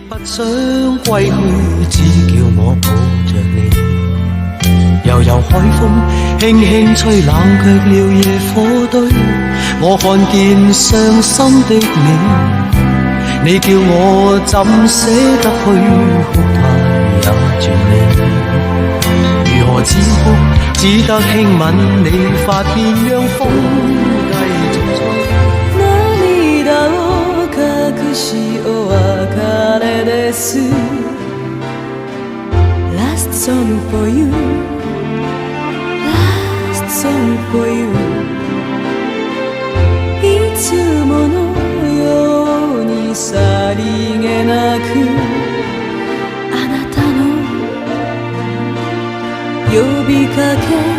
不想歸去，只叫我抱着你。悠悠海風輕輕吹，冷卻了野火堆。我看見傷心的你，你叫我怎捨得去哭態也絕美。如何止哭，只得輕吻你髮邊，讓風繼續吹。涙を隠しお別れです。 Last song for you, last song for you。 いつものようにさりげなくあなたの呼びかけ